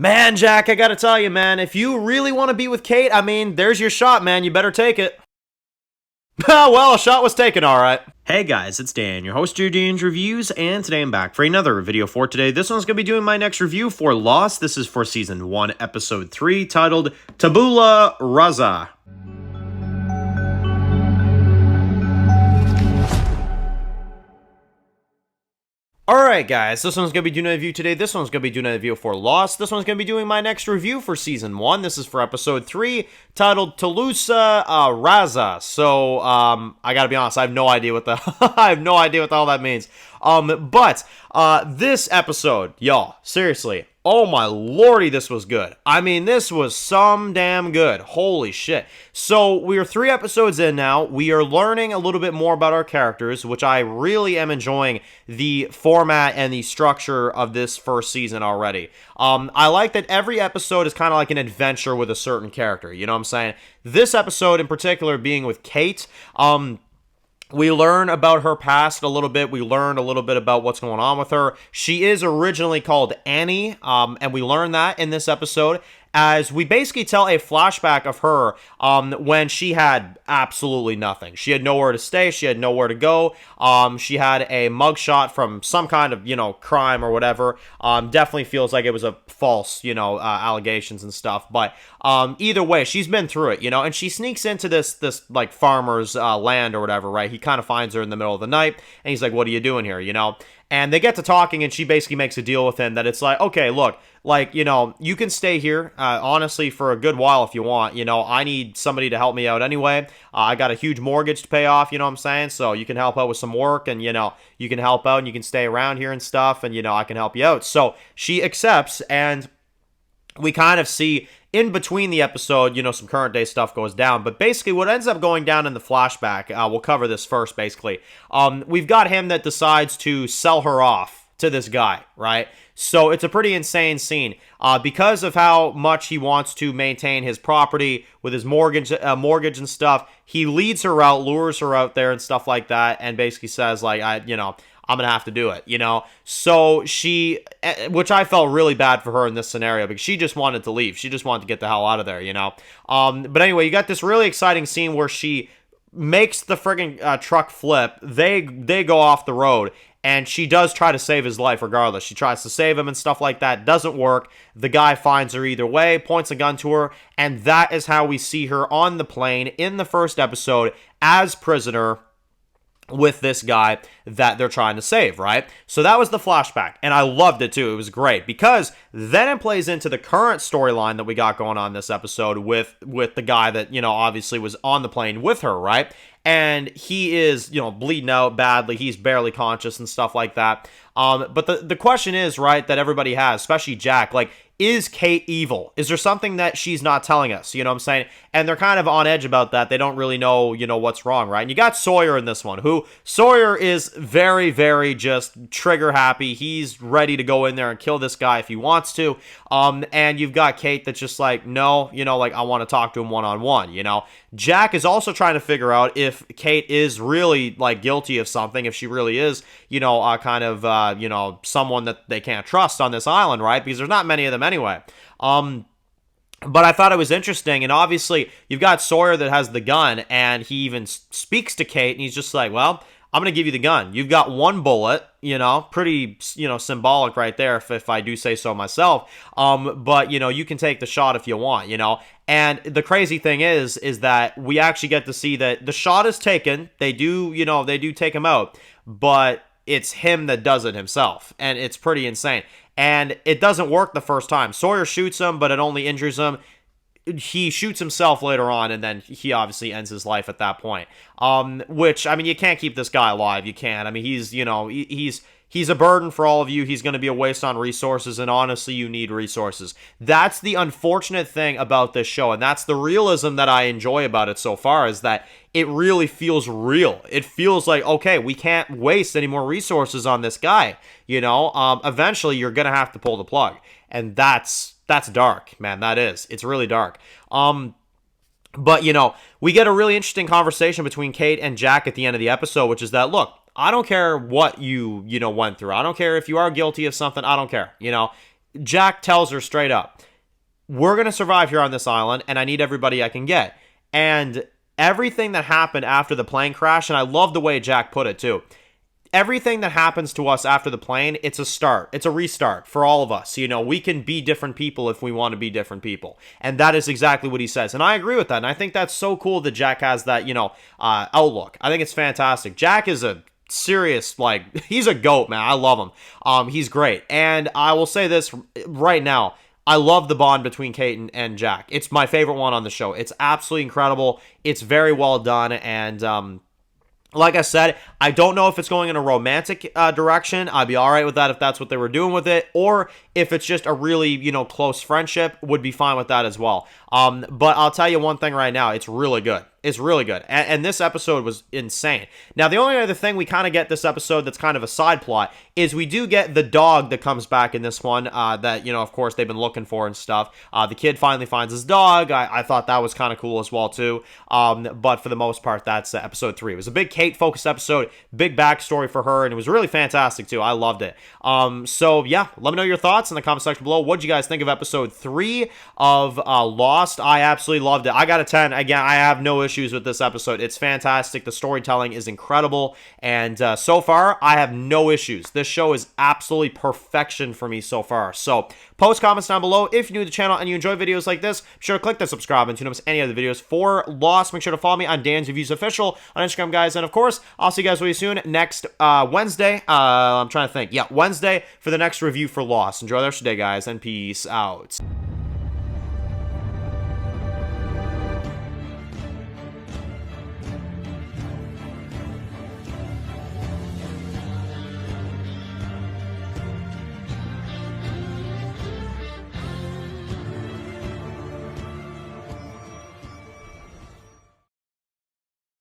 Man, Jack, I gotta tell you, man, if you really want to be with Kate, I mean, there's your shot, man. You better take it. Well, a shot was taken, alright. Hey guys, it's Dan, your host of Dan's Reviews, and today I'm back for another video for today. This one's going to be doing my next review for Lost. This is for Season 1, Episode 3, titled Tabula Rasa. Alright guys, this one's going to be doing a review today. This one's going to be doing a review for Lost. This one's going to be doing my next review for Season 1. This is for Episode 3, titled Tabula Rasa. So, I gotta be honest, I have no idea what the I have no idea what the hell that means. But this episode, y'all, seriously, oh my lordy, this was good. I mean, this was some damn good. Holy shit. So, we are 3 episodes in now. We are learning a little bit more about our characters, which I really am enjoying the format and the structure of this first season already. I like that every episode is kind of like an adventure with a certain character, you know what I'm saying? This episode in particular being with Kate, we learn about her past a little bit. We learn a little bit about what's going on with her. She is originally called Annie, and we learn that in this episode as we basically tell a flashback of her when she had absolutely nothing. She had nowhere to stay. She had nowhere to go. She had a mugshot from some kind of, crime or whatever. Definitely feels like it was a false, allegations and stuff. But either way, she's been through it, and she sneaks into this like farmer's land or whatever, right? He kind of finds her in the middle of the night, and he's like, "What are you doing here?" And they get to talking, and she basically makes a deal with him that it's like, okay, look, like, you can stay here, honestly, for a good while if you want. I need somebody to help me out anyway. I got a huge mortgage to pay off, you know what I'm saying? So you can help out with some work, and, you can help out, and you can stay around here and stuff, and, I can help you out. So she accepts, and we kind of see in between the episode, some current day stuff goes down. But basically what ends up going down in the flashback, we'll cover this first, basically. We've got him that decides to sell her off to this guy, right? So it's a pretty insane scene. Because of how much he wants to maintain his property with his mortgage and stuff, he leads her out, lures her out there and stuff like that, and basically says, like, I'm going to have to do it, So she, which I felt really bad for her in this scenario because she just wanted to leave. She just wanted to get the hell out of there, But anyway, you got this really exciting scene where she makes the friggin' truck flip. They go off the road, and she does try to save his life regardless. She tries to save him and stuff like that. Doesn't work. The guy finds her either way, points a gun to her, and that is how we see her on the plane in the first episode as prisoner with this guy that they're trying to save, right? So that was the flashback, and I loved it too. It was great because then it plays into the current storyline that we got going on this episode with the guy that, obviously was on the plane with her, right? And he is, bleeding out badly. He's barely conscious and stuff like that. But the question is, right, that everybody has, especially Jack, like, is Kate evil? Is there something that she's not telling us? You know what I'm saying? And they're kind of on edge about that. They don't really know, what's wrong, right? And you got Sawyer in this one, who Sawyer is very, very just trigger happy. He's ready to go in there and kill this guy if he wants to. And you've got Kate that's just like, no, like, I want to talk to him one-on-one, Jack is also trying to figure out if Kate is really, like, guilty of something, if she really is, kind of, someone that they can't trust on this island, right? Because there's not many of them anyway. But I thought it was interesting, and obviously, you've got Sawyer that has the gun, and he even speaks to Kate, and he's just like, well, I'm going to give you the gun. You've got one bullet, pretty, symbolic right there, if I do say so myself. But, you can take the shot if you want, And the crazy thing is that we actually get to see that the shot is taken. They do, they do take him out, but it's him that does it himself, and it's pretty insane. And it doesn't work the first time. Sawyer shoots him, but it only injures him. He shoots himself later on, and then he obviously ends his life at that point. Which, I mean, you can't keep this guy alive. You can't. I mean, he's a burden for all of you. He's going to be a waste on resources, and honestly, you need resources. That's the unfortunate thing about this show, and that's the realism that I enjoy about it so far, is that it really feels real. It feels like, okay, we can't waste any more resources on this guy, Eventually, you're going to have to pull the plug, and that's dark, man. That is. It's really dark. But, we get a really interesting conversation between Kate and Jack at the end of the episode, which is that, look, I don't care what you went through. I don't care if you are guilty of something. I don't care. Jack tells her straight up, we're going to survive here on this island, and I need everybody I can get. And everything that happened after the plane crash, and I love the way Jack put it too, everything that happens to us after the plane, it's a start. It's a restart for all of us. You know, we can be different people if we want to be different people. And that is exactly what he says. And I agree with that. And I think that's so cool that Jack has that, outlook. I think it's fantastic. Jack is a serious, he's a GOAT, man. I love him. He's great. And I will say this right now. I love the bond between Kate and Jack. It's my favorite one on the show. It's absolutely incredible. It's very well done. And, like I said, I don't know if it's going in a romantic direction. I'd be all right with that if that's what they were doing with it. Or if it's just a really, close friendship, would be fine with that as well. But I'll tell you one thing right now. It's really good. It's really good. And this episode was insane. Now, the only other thing we kind of get this episode that's kind of a side plot is we do get the dog that comes back in this one that, of course, they've been looking for and stuff. The kid finally finds his dog. I thought that was kind of cool as well, too. But for the most part, that's episode 3. It was a big Kate-focused episode, big backstory for her, and it was really fantastic, too. I loved it. So, yeah, let me know your thoughts in the comment section below. What did you guys think of episode 3 of Lost? I absolutely loved it. I got a 10. Again, I have no issues with this episode. It's fantastic. The storytelling is incredible. And so far, I have no issues. This show is absolutely perfection for me so far. So post comments down below if you're new to the channel and you enjoy videos like this. Be sure to click the subscribe button to not miss any other videos for Lost. Make sure to follow me on Dan's Reviews Official on Instagram, guys. And of course, I'll see you guys really soon next Wednesday. I'm trying to think. Yeah, Wednesday for the next review for Lost. Enjoy the rest of your day, guys, and peace out.